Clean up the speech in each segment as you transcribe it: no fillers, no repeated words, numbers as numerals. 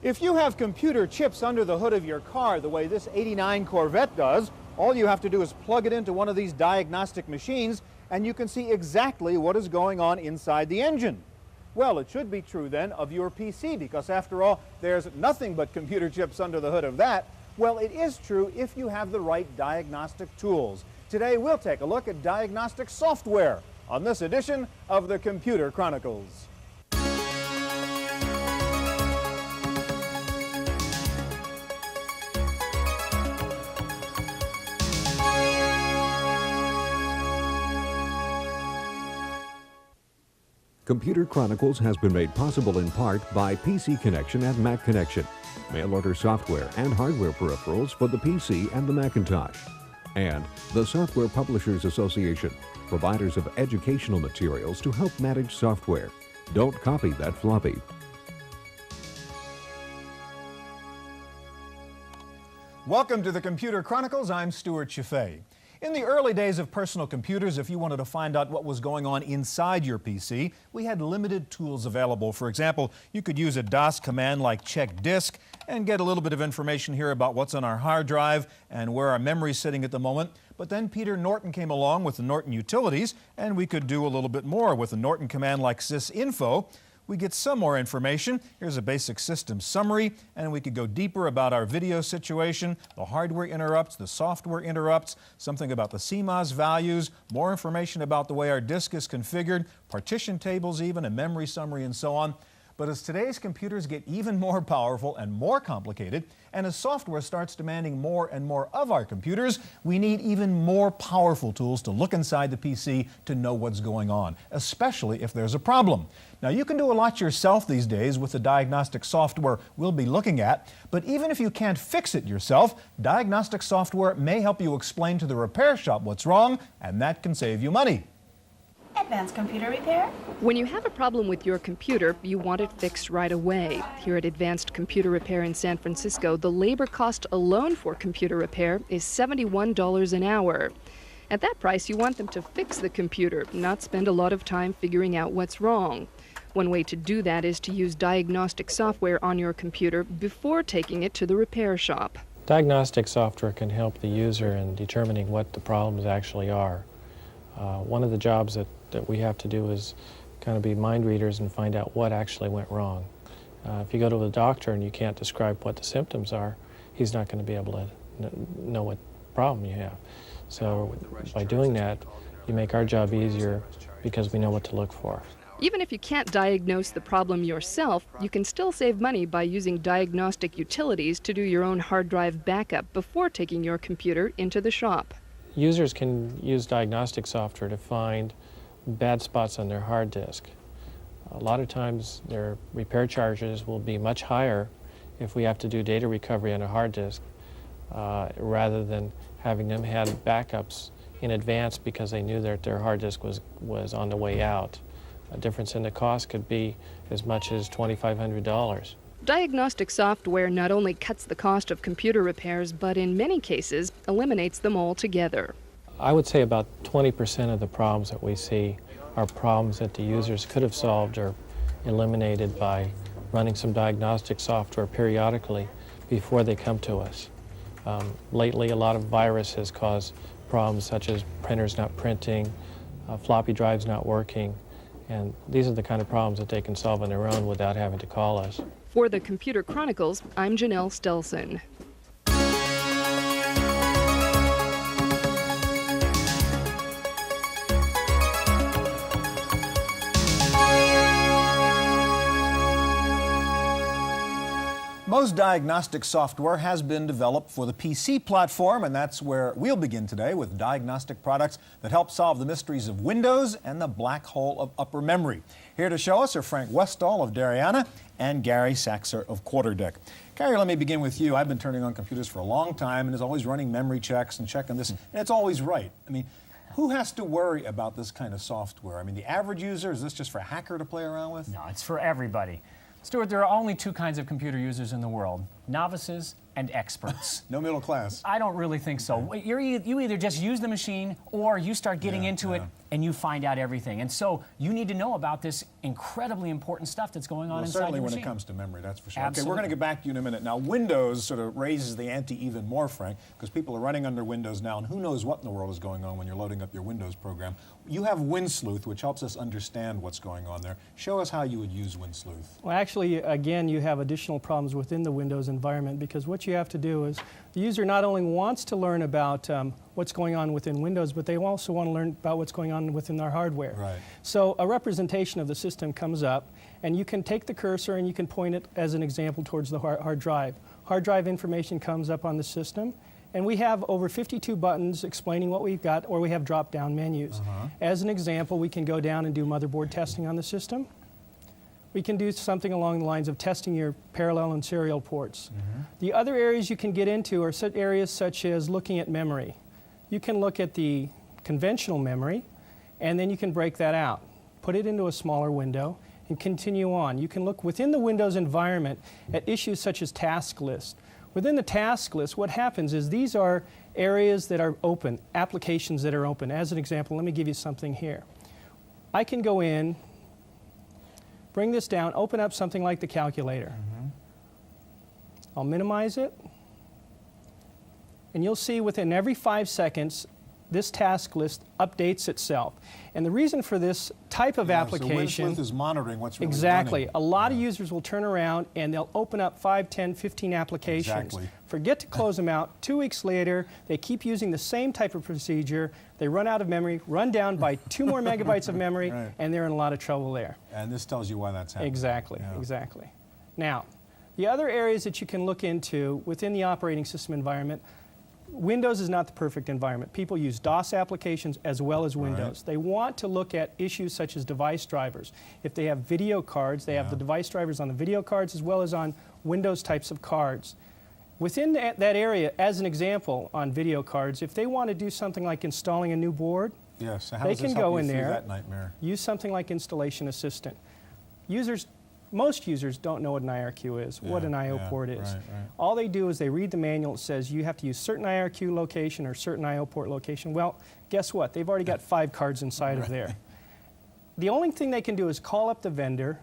If you have computer chips under the hood of your car the way this '89 Corvette does, all you have to do is plug it into one of these diagnostic machines and you can see exactly what is going on inside the engine. Well, it should be true then of your PC, because after all, there's nothing but computer chips under the hood of that. Well, it is true if you have the right diagnostic tools. Today we'll take a look at diagnostic software on this edition of the Computer Chronicles. Computer Chronicles has been made possible in part by PC Connection and Mac Connection, mail-order software and hardware peripherals for the PC and the Macintosh, and the Software Publishers Association, providers of educational materials to help manage software. Don't copy that floppy. Welcome to the Computer Chronicles. I'm Stewart Cheifet. In the early days of personal computers, if you wanted to find out what was going on inside your PC, we had limited tools available. For example, you could use a DOS command like check disk and get a little bit of information here about what's on our hard drive and where our memory is sitting at the moment. But then Peter Norton came along with the Norton Utilities, and we could do a little bit more with a Norton command like sysinfo. We get some more information. Here's a basic system summary, and we could go deeper about our video situation, the hardware interrupts, the software interrupts, something about the CMOS values, more information about the way our disk is configured, partition tables even, a memory summary, and so on. But as today's computers get even more powerful and more complicated, and as software starts demanding more and more of our computers, we need even more powerful tools to look inside the PC to know what's going on, especially if there's a problem. Now, you can do a lot yourself these days with the diagnostic software we'll be looking at, but even if you can't fix it yourself, diagnostic software may help you explain to the repair shop what's wrong, and that can save you money. Advanced Computer Repair? When you have a problem with your computer, you want it fixed right away. Here at Advanced Computer Repair in San Francisco, the labor cost alone for computer repair is $71 an hour. At that price, you want them to fix the computer, not spend a lot of time figuring out what's wrong. One way to do that is to use diagnostic software on your computer before taking it to the repair shop. Diagnostic software can help the user in determining what the problems actually are. One of the jobs that we have to do is kind of be mind readers and find out what actually went wrong. If you go to the doctor and you can't describe what the symptoms are, he's not going to be able to know what problem you have. So by doing that, you make our job easier because we know what to look for. Even if you can't diagnose the problem yourself, you can still save money by using diagnostic utilities to do your own hard drive backup before taking your computer into the shop. Users can use diagnostic software to find bad spots on their hard disk. A lot of times their repair charges will be much higher if we have to do data recovery on a hard disk rather than having them have backups in advance because they knew that their hard disk was on the way out. A difference in the cost could be as much as $2,500. Diagnostic software not only cuts the cost of computer repairs, but in many cases eliminates them altogether. I would say about 20% of the problems that we see are problems that the users could have solved or eliminated by running some diagnostic software periodically before they come to us. Lately, a lot of virus has caused problems such as printers not printing, floppy drives not working, and these are the kind of problems that they can solve on their own without having to call us. For the Computer Chronicles, I'm Janelle Stelson. Most diagnostic software has been developed for the PC platform, and that's where we'll begin today with diagnostic products that help solve the mysteries of Windows and the black hole of upper memory. Here to show us are Frank Westall of Dariana and Gary Saxer of Quarterdeck. Gary, let me begin with you. I've been turning on computers for a long time and is always running memory checks and checking this, and it's always right. I mean, who has to worry about this kind of software? I mean, the average user, is this just for a hacker to play around with? No, it's for everybody. Stuart, there are only two kinds of computer users in the world, novices and experts. No middle class. I don't really think so. You either just use the machine or you start getting into it and you find out everything. And so you need to know about this incredibly important stuff that's going on inside certainly your when machine. it comes to memory, that's for sure. Absolutely. Okay, we're going to get back to you in a minute. Now, Windows sort of raises the ante even more, Frank, because people are running under Windows now, and who knows what in the world is going on when you're loading up your Windows program. You have WinSleuth, which helps us understand what's going on there. Show us how you would use WinSleuth. Well, actually, again, you have additional problems within the Windows environment, because what you have to do is the user not only wants to learn about what's going on within Windows, but they also want to learn about what's going on within their hardware. Right. So a representation of the system comes up, and you can take the cursor and you can point it as an example towards the hard drive. Hard drive information comes up on the system, and we have over 52 buttons explaining what we've got, or we have drop-down menus. As an example, we can go down and do motherboard testing on the system. We can do something along the lines of testing your parallel and serial ports. The other areas you can get into are areas such as looking at memory. You can look at the conventional memory, and then you can break that out, put it into a smaller window, and continue on. You can look within the Windows environment at issues such as task list. Within the task list, what happens is these are areas that are open, applications that are open. As an example, let me give you something here. I can go in, bring this down, open up something like the calculator. I'll minimize it, and you'll see within every 5 seconds, this task list updates itself. And the reason for this type of application... So WinSleuth is monitoring what's really Exactly. running. A lot of users will turn around and they'll open up 5, 10, 15 applications. Exactly. Forget to close them out. 2 weeks later, they keep using the same type of procedure. They run out of memory, run down by 2 more megabytes of memory, Right. and they're in a lot of trouble there. And this tells you why that's happening. Exactly, Yeah. exactly. Now, the other areas that you can look into within the operating system environment, Windows is not the perfect environment. People use DOS applications as well as Windows. They want to look at issues such as device drivers. If they have video cards, they have the device drivers on the video cards as well as on Windows types of cards. Within that area, as an example, on video cards, if they want to do something like installing a new board, Yes. So how they does this can help go you in through there, that nightmare? use something like Installation Assistant. Most users don't know what an IRQ is, what an I/O port is. Right. All they do is they read the manual. It says you have to use certain IRQ location or certain I/O port location. Well, guess what? They've already got 5 cards inside of there. The only thing they can do is call up the vendor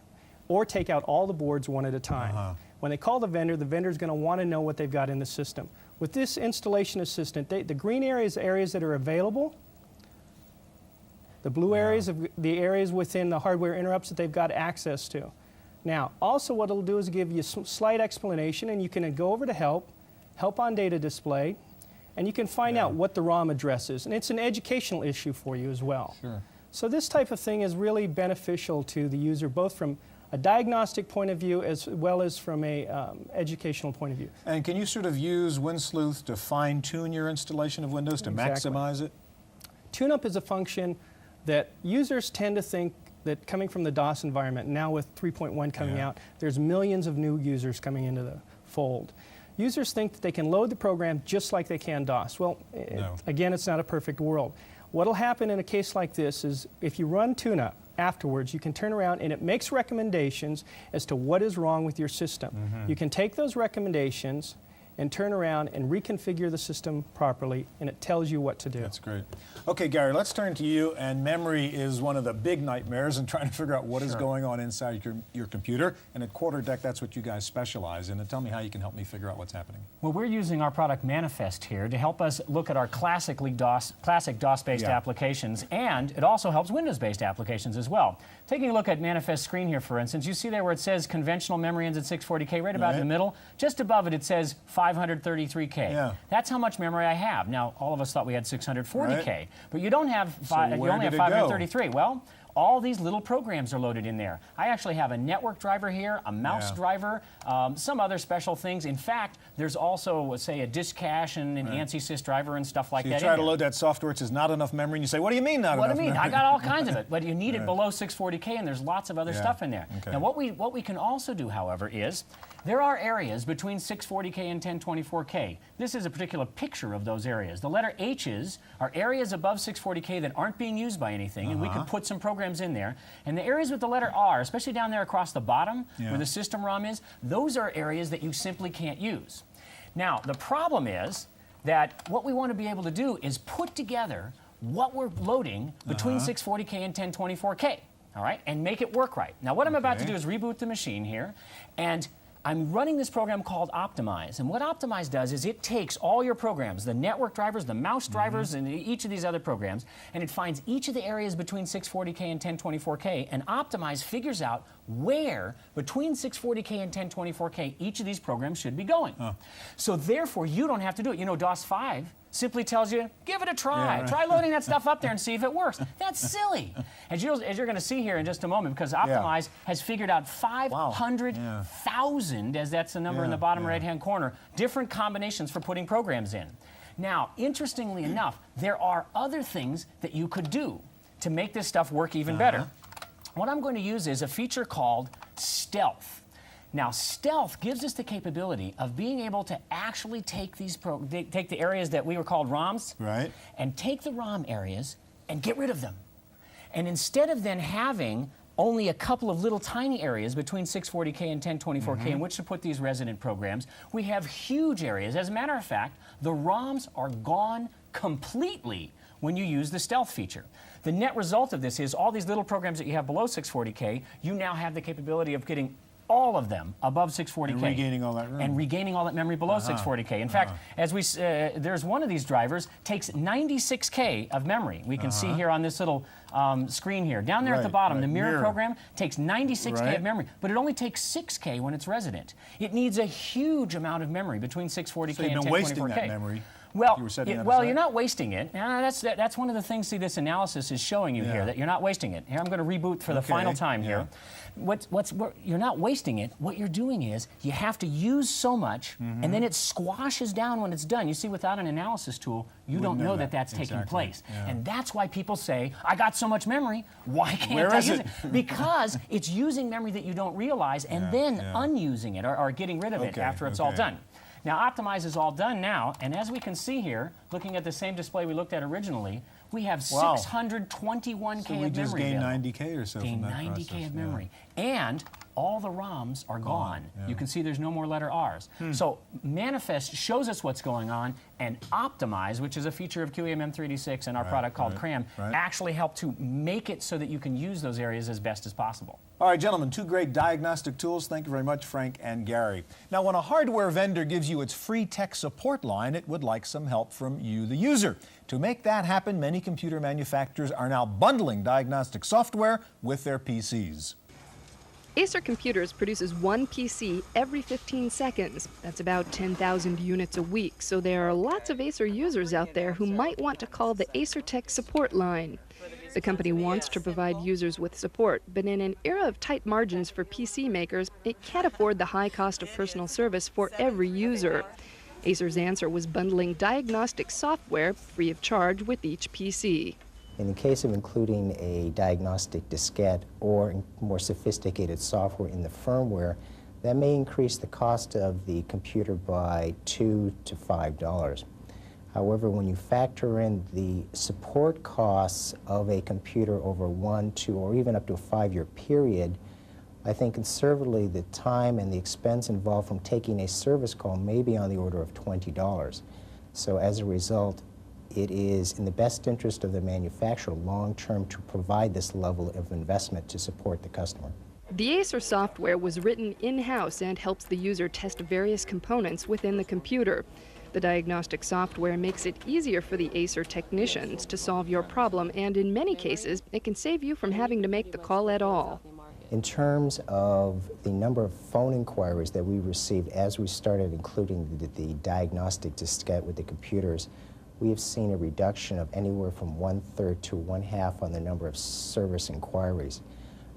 or take out all the boards one at a time. When they call the vendor's going to want to know what they've got in the system. With this Installation Assistant, the green areas that are available. The blue areas are the areas within the hardware interrupts that they've got access to. Now, also what it'll do is give you a slight explanation, and you can go over to Help on Data Display, and you can find out what the ROM address is. And it's an educational issue for you as well. Sure. So this type of thing is really beneficial to the user, both from a diagnostic point of view as well as from a educational point of view. And can you sort of use WinSleuth to fine-tune your installation of Windows, to maximize it? Tune-up is a function that users tend to think that coming from the DOS environment, now with 3.1 coming out, there's millions of new users coming into the fold. Users think that they can load the program just like they can DOS. Well, again, it's not a perfect world. What'll happen in a case like this is if you run tune-up afterwards, you can turn around and it makes recommendations as to what is wrong with your system. You can take those recommendations and turn around and reconfigure the system properly, and it tells you what to do. That's great. Okay, Gary, let's turn to you. And memory is one of the big nightmares in trying to figure out what is going on inside your computer. And at Quarterdeck, that's what you guys specialize in. And tell me how you can help me figure out what's happening. Well, we're using our product Manifest here to help us look at our classic DOS-based applications, and it also helps Windows-based applications as well. Taking a look at Manifest screen here, for instance, you see there where it says conventional memory ends at 640K, right about in the middle. Just above it, it says 533K. Yeah. That's how much memory I have. Now, all of us thought we had 640K, but you don't have you only have 533. Well, all these little programs are loaded in there. I actually have a network driver here, a mouse driver, some other special things. In fact, there's also, say, a disk cache and an ANSI sys driver and stuff like So that. you try to load that software, it says not enough memory, and you say, what do you mean not enough memory? What do you mean? I got all kinds of it, but you need it below 640K, and there's lots of other stuff in there. Okay. Now, what we can also do, however, is there are areas between 640K and 1024K. This is a particular picture of those areas. The letter H's are areas above 640K that aren't being used by anything, and we could put some programs in there. And the areas with the letter R, especially down there across the bottom where the system ROM is, those are areas that you simply can't use. Now, the problem is that what we want to be able to do is put together what we're loading between 640K and 1024K, all right, and make it work right. Now, what I'm about to do is reboot the machine here, and I'm running this program called Optimize, and what Optimize does is it takes all your programs, the network drivers, the mouse drivers, and each of these other programs, and it finds each of the areas between 640K and 1024K, and Optimize figures out where between 640K and 1024K each of these programs should be going. So therefore, you don't have to do it. You know, DOS 5 simply tells you, give it a try. Try loading that stuff up there and see if it works. That's silly. As you're going to see here in just a moment, because Optimize has figured out 500,000, as that's the number in the bottom right-hand corner, different combinations for putting programs in. Now, interestingly enough, there are other things that you could do to make this stuff work even better. What I'm going to use is a feature called Stealth. Now, Stealth gives us the capability of being able to actually take these take the areas that we were called ROMs, and take the ROM areas and get rid of them. And instead of then having only a couple of little tiny areas between 640K and 1024K in which to put these resident programs, we have huge areas. As a matter of fact, the ROMs are gone completely when you use the Stealth feature. The net result of this is all these little programs that you have below 640K, you now have the capability of getting all of them above 640K. And regaining all that room. And regaining all that memory below 640K. In fact, as we there's one of these drivers takes 96K of memory. We can see here on this little screen here. Down there at the bottom, the mirror program takes 96K of memory, but it only takes 6K when it's resident. It needs a huge amount of memory between 640K So and 1024K. you've been wasting that memory. Well, you're not wasting it. That's one of the things, see, this analysis is showing you here, that you're not wasting it. Here, I'm going to reboot for the final time here. You're not wasting it. What you're doing is you have to use so much, and then it squashes down when it's done. You see, without an analysis tool, you don't know that that's taking place. And that's why people say, I got so much memory, why can't I use it? Because it's using memory that you don't realize and then unusing it or getting rid of it after it's all done. Now, Optimize is all done now, and as we can see here, looking at the same display we looked at originally, we have 621K so we of just memory. Gained 90K or so from that Gained 90K process. of memory. And all the ROMs are gone. You can see there's no more letter R's. So Manifest shows us what's going on, and Optimize, which is a feature of QEMM 3D6 and our product called CRAM, actually help to make it so that you can use those areas as best as possible. All right, gentlemen, two great diagnostic tools. Thank you very much, Frank and Gary. Now, when a hardware vendor gives you its free tech support line, it would like some help from you, the user. To make that happen, many computer manufacturers are now bundling diagnostic software with their PCs. Acer Computers produces one PC every 15 seconds. That's about 10,000 units a week, so there are lots of Acer users out there who might want to call the Acer Tech support line. The company wants to provide users with support, but in an era of tight margins for PC makers, it can't afford the high cost of personal service for every user. Acer's answer was bundling diagnostic software free of charge with each PC. In the case of including a diagnostic diskette or more sophisticated software in the firmware, that may increase the cost of the computer by $2 to $5. However, when you factor in the support costs of a computer over 1, 2, or even up to a 5-year period, I think conservatively the time and the expense involved from taking a service call may be on the order of $20. So as a result, it is in the best interest of the manufacturer long-term to provide this level of investment to support the customer. The Acer software was written in-house and helps the user test various components within the computer. The diagnostic software makes it easier for the Acer technicians to solve your problem, and in many cases, it can save you from having to make the call at all. In terms of the number of phone inquiries that we received as we started including the diagnostic diskette with the computers, we have seen a reduction of anywhere from 1/3 to 1/2 on the number of service inquiries.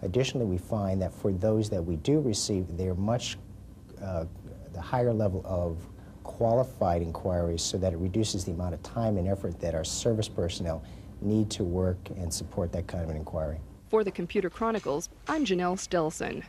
Additionally, we find that for those that we do receive, they're much the higher level of qualified inquiries, so that it reduces the amount of time and effort that our service personnel need to work and support that kind of an inquiry. For the Computer Chronicles, I'm Janelle Stelson.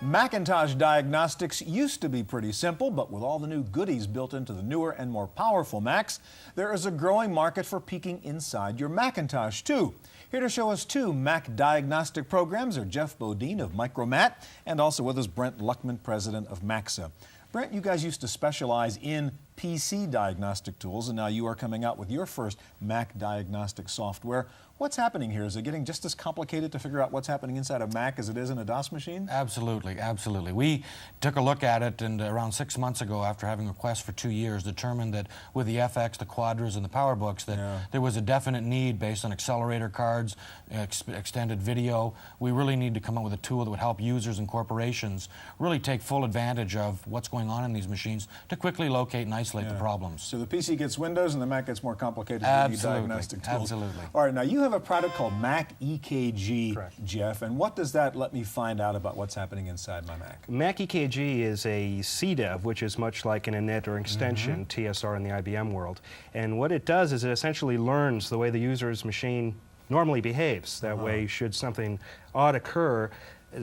Macintosh diagnostics used to be pretty simple, but with all the new goodies built into the newer and more powerful Macs, there is a growing market for peeking inside your Macintosh, too. Here to show us two Mac diagnostic programs are Jeff Bodine of Micromat and also with us Brent Luckman, president of Maxa. Brent, you guys used to specialize in PC diagnostic tools, and now you are coming out with your first Mac diagnostic software. What's happening here? Is it getting just as complicated to figure out what's happening inside a Mac as it is in a DOS machine? Absolutely, absolutely. We took a look at it, and around 6 months ago, after having requests for 2 years, determined that with the FX, the Quadras, and the PowerBooks, that there was a definite need based on accelerator cards, extended video. We really need to come up with a tool that would help users and corporations really take full advantage of what's going on in these machines to quickly locate and isolate the problems. So the PC gets Windows and the Mac gets more complicated Absolutely, with the diagnostic tools. absolutely. All right, now you have a product called Mac EKG, Correct. Jeff, and what does that let me find out about what's happening inside my Mac? Mac EKG is a CDEV, which is much like an init or extension, TSR in the IBM world. And what it does is it essentially learns the way the user's machine normally behaves. That way, should something odd occur,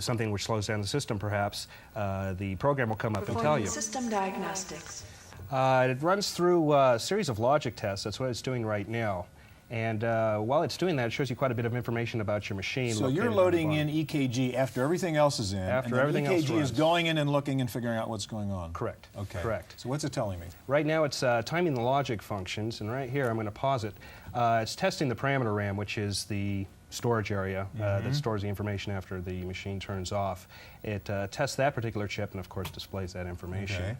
something which slows down the system perhaps, the program will come up and tell you. System diagnostics. It runs through a series of logic tests. That's what it's doing right now. And while it's doing that, it shows you quite a bit of information about your machine. So you're loading in EKG after everything else is in, After and then everything else EKG is runs. going in and looking and figuring out what's going on. Correct. Okay. Correct. So what's it telling me? Right now it's timing the logic functions, and right here I'm going to pause it. It's testing the parameter RAM, which is the storage area that stores the information after the machine turns off. It tests that particular chip and of course displays that information.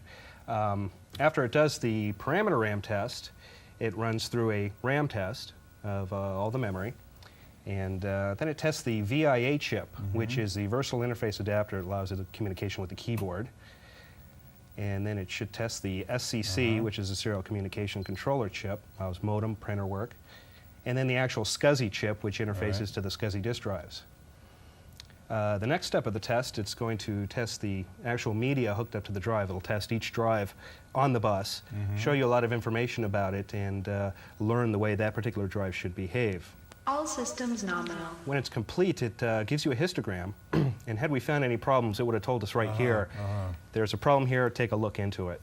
Okay. After it does the parameter RAM test, it runs through a RAM test of all the memory, and then it tests the VIA chip, which is the versatile interface adapter that allows it communication with the keyboard. And then it should test the SCC, which is a serial communication controller chip, allows modem, printer work. And then the actual SCSI chip, which interfaces to the SCSI disk drives. The next step of the test, it's going to test the actual media hooked up to the drive. It'll test each drive on the bus, show you a lot of information about it, and learn the way that particular drive should behave. All systems nominal. When it's complete, it gives you a histogram, and had we found any problems, it would have told us right here, there's a problem here, take a look into it.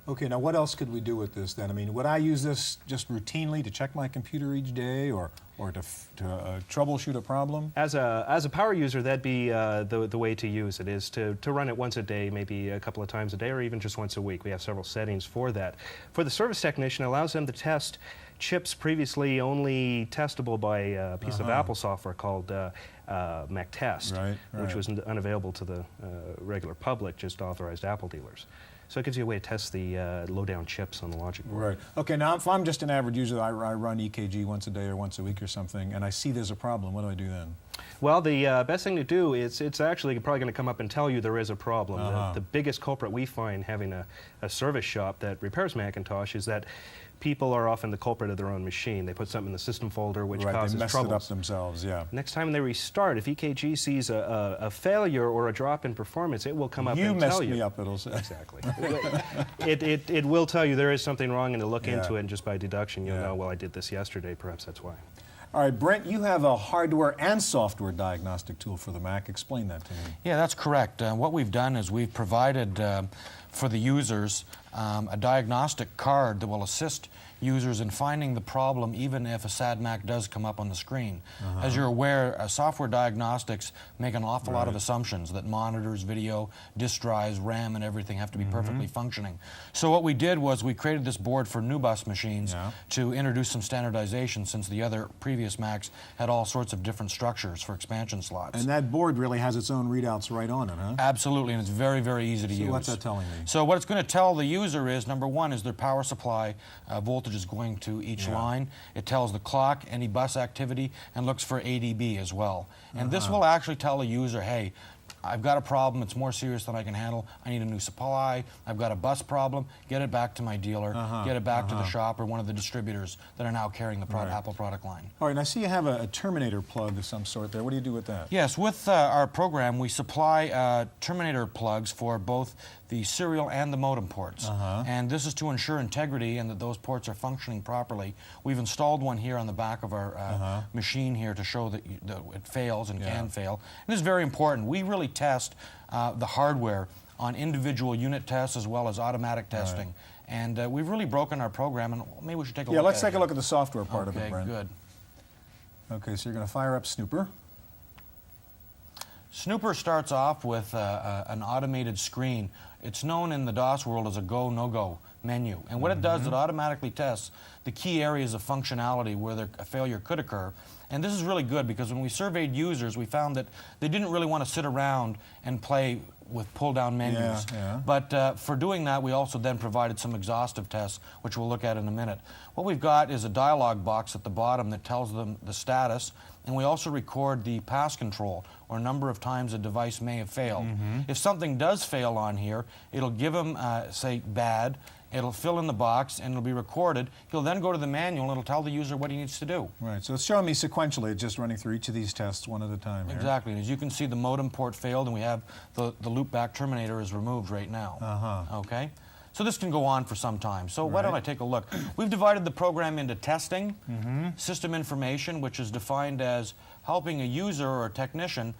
Okay, now what else could we do with this then? I mean, would I use this just routinely to check my computer each day or to troubleshoot a problem? As a power user, that'd be the way to use it, is to run it once a day, maybe a couple of times a day, or even just once a week. We have several settings for that. For the service technician, it allows them to test chips previously only testable by a piece of Apple software called Mac Test, which was unavailable to the regular public, just authorized Apple dealers. So it gives you a way to test the low-down chips on the logic board. Right. Okay, now if I'm just an average user, I run EKG once a day or once a week or something, and I see there's a problem, what do I do then? Well, the best thing to do is, it's actually probably going to come up and tell you there is a problem. The biggest culprit we find having a service shop that repairs Macintosh is that people are often the culprit of their own machine. They put something in the system folder which causes they messed troubles. it up themselves, yeah. Next time they restart, if EKG sees a failure or a drop in performance, it will come up and tell you. You messed me up, it'll say. Exactly. it will tell you there is something wrong, and to look into it, and just by deduction you'll know, well, I did this yesterday, perhaps that's why. All right, Brent, you have a hardware and software diagnostic tool for the Mac. Explain that to me. Yeah, that's correct. What we've done is we've provided for the users a diagnostic card that will assist users in finding the problem even if a sad Mac does come up on the screen. As you're aware, software diagnostics make an awful lot of assumptions that monitors, video, disk drives, RAM, and everything have to be perfectly functioning. So what we did was we created this board for new bus machines to introduce some standardization, since the other previous Macs had all sorts of different structures for expansion slots. And that board really has its own readouts right on it, huh? Absolutely, and it's very, very easy to use. What's that telling me? So what it's going to tell the user is, number one, is their power supply voltage is going to each line. It tells the clock, any bus activity, and looks for ADB as well. And this will actually tell the user, hey, I've got a problem, it's more serious than I can handle, I need a new supply, I've got a bus problem, get it back to my dealer, get it back to the shop or one of the distributors that are now carrying the Apple product line. All right, and I see you have a Terminator plug of some sort there. What do you do with that? Yes, with our program, we supply Terminator plugs for both the serial and the modem ports. And this is to ensure integrity and that those ports are functioning properly. We've installed one here on the back of our machine here to show that, it fails and can fail. And this is very important. We really test the hardware on individual unit tests as well as automatic testing. And we've really broken our program, and maybe we should take a look at it. Yeah, let's take a look at the software part of it, Brent. Good. Okay, so you're going to fire up Snooper. Snooper starts off with an automated screen. It's known in the DOS world as a go, no-go menu. And what it does, it automatically tests the key areas of functionality where a failure could occur. And this is really good because when we surveyed users, we found that they didn't really want to sit around and play with pull-down menus. But for doing that, we also then provided some exhaustive tests, which we'll look at in a minute. What we've got is a dialog box at the bottom that tells them the status, and we also record the pass control, or number of times a device may have failed. If something does fail on here, it'll give them, say, bad. It'll fill in the box, and it'll be recorded. He'll then go to the manual, and it'll tell the user what he needs to do. Right, so it's showing me sequentially, just running through each of these tests one at a time here. Exactly, and as you can see, the modem port failed, and we have the loopback terminator is removed right now. Okay? So this can go on for some time. So why don't I take a look? We've divided the program into testing, system information, which is defined as helping a user or a technician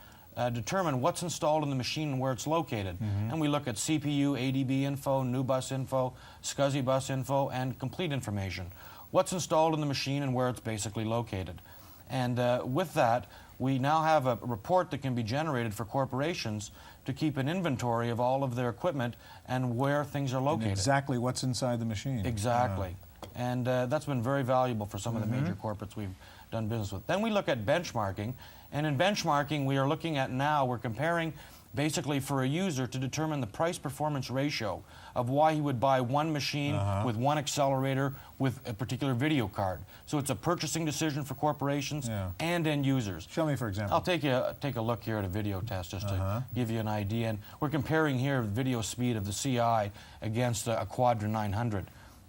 determine what's installed in the machine and where it's located. And we look at CPU, ADB info, new bus info, SCSI bus info, and complete information. What's installed in the machine and where it's basically located. And with that, we now have a report that can be generated for corporations to keep an inventory of all of their equipment and where things are located. And exactly what's inside the machine. Exactly. And that's been very valuable for some of the major corporates we've done business with. Then we look at benchmarking, and in benchmarking we are looking at now, we're comparing basically for a user to determine the price-performance ratio of why he would buy one machine with one accelerator with a particular video card. So it's a purchasing decision for corporations and end users. Show me, for example. I'll take a look here at a video test just to give you an idea. And we're comparing here video speed of the CI against a Quadra 900.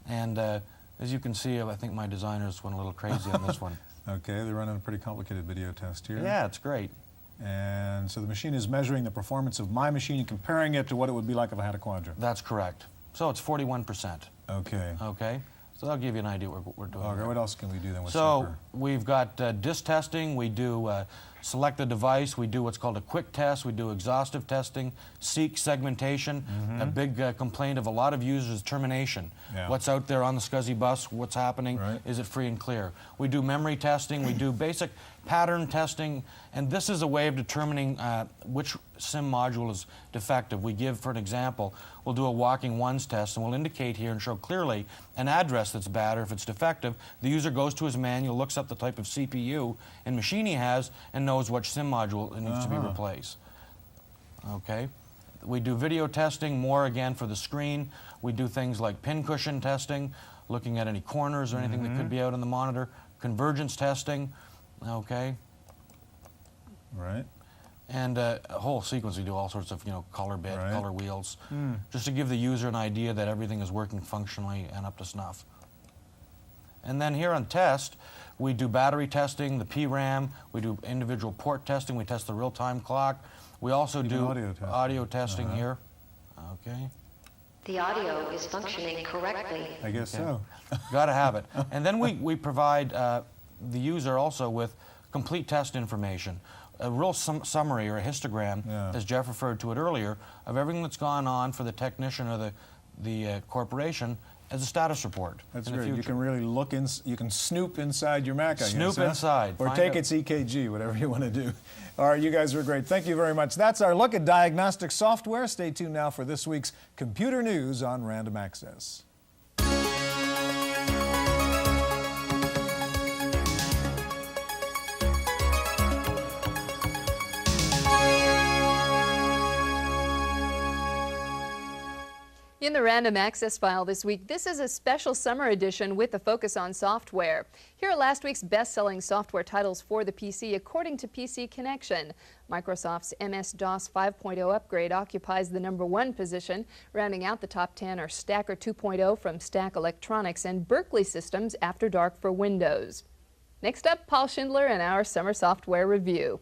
And as you can see, I think my designers went a little crazy on this one. Okay, they're running a pretty complicated video test here. Yeah, it's great. And so the machine is measuring the performance of my machine and comparing it to what it would be like if I had a Quadra. That's correct. So it's 41%. Okay. Okay. So that'll give you an idea what we're doing. Okay, what else can we do then with So Snooper? we've got disk testing, we do select the device, we do what's called a quick test, we do exhaustive testing, seek segmentation. A big complaint of a lot of users is termination. What's out there on the SCSI bus, what's happening, is it free and clear? We do memory testing, we do basic pattern testing, and this is a way of determining which SIM module is defective. We give, for an example, we'll do a walking ones test, and we'll indicate here and show clearly an address that's bad or if it's defective. The user goes to his manual, looks up the type of CPU and machine he has, and knows which SIM module needs to be replaced. Okay. We do video testing, more again for the screen. We do things like pin cushion testing, looking at any corners or anything that could be out on the monitor. Convergence testing. Okay. Right. And a whole sequence. We do all sorts of, color bit, color wheels, just to give the user an idea that everything is working functionally and up to snuff. And then here on test, we do battery testing, the PRAM, we do individual port testing, we test the real-time clock. We also do audio testing here. Okay. The audio is functioning correctly. I guess so. Got to have it. And then we provide the user also with complete test information, a real summary or a histogram, as Jeff referred to it earlier, of everything that's gone on for the technician or the corporation as a status report. That's great. You can really look in, you can snoop inside your Mac, I guess. Snoop inside. Or take its EKG, whatever you want to do. All right, you guys were great. Thank you very much. That's our look at diagnostic software. Stay tuned now for this week's computer news on Random Access. In the Random Access file this week, this is a special summer edition with a focus on software. Here are last week's best-selling software titles for the PC according to PC Connection. Microsoft's MS-DOS 5.0 upgrade occupies the #1 position. Rounding out the top 10 are Stacker 2.0 from Stack Electronics and Berkeley Systems After Dark for Windows. Next up, Paul Schindler and our summer software review.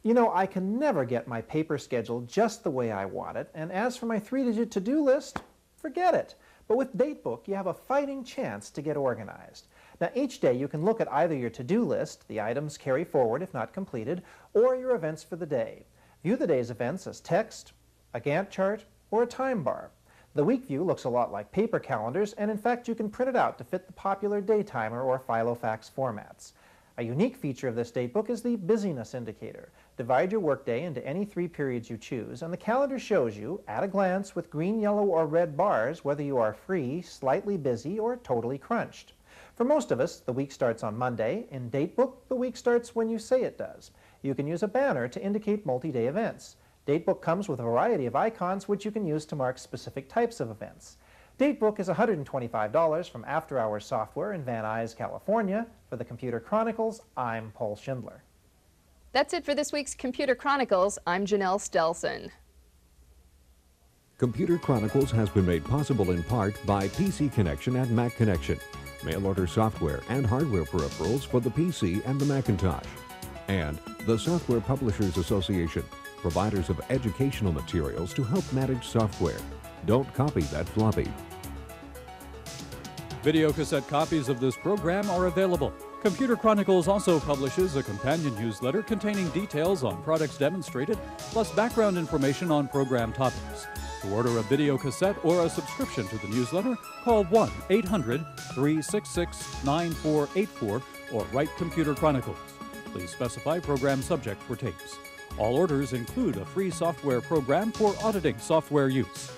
You know, I can never get my paper schedule just the way I want it, and as for my 3-digit to-do list, forget it. But with Datebook, you have a fighting chance to get organized. Now, each day you can look at either your to-do list, the items carry forward if not completed, or your events for the day. View the day's events as text, a Gantt chart, or a time bar. The week view looks a lot like paper calendars, and in fact you can print it out to fit the popular Daytimer or Filofax formats. A unique feature of this datebook is the busyness indicator. Divide your workday into any 3 periods you choose, and the calendar shows you, at a glance with green, yellow, or red bars, whether you are free, slightly busy, or totally crunched. For most of us, the week starts on Monday. In Datebook, the week starts when you say it does. You can use a banner to indicate multi-day events. Datebook comes with a variety of icons which you can use to mark specific types of events. Datebook is $125 from After Hours Software in Van Nuys, California. For the Computer Chronicles, I'm Paul Schindler. That's it for this week's Computer Chronicles. I'm Janelle Stelson. Computer Chronicles has been made possible in part by PC Connection and Mac Connection, mail order software and hardware peripherals for the PC and the Macintosh, and the Software Publishers Association, providers of educational materials to help manage software. Don't copy that floppy. Videocassette copies of this program are available. Computer Chronicles also publishes a companion newsletter containing details on products demonstrated, plus background information on program topics. To order a videocassette or a subscription to the newsletter, call 1-800-366-9484 or write Computer Chronicles. Please specify program subject for tapes. All orders include a free software program for auditing software use.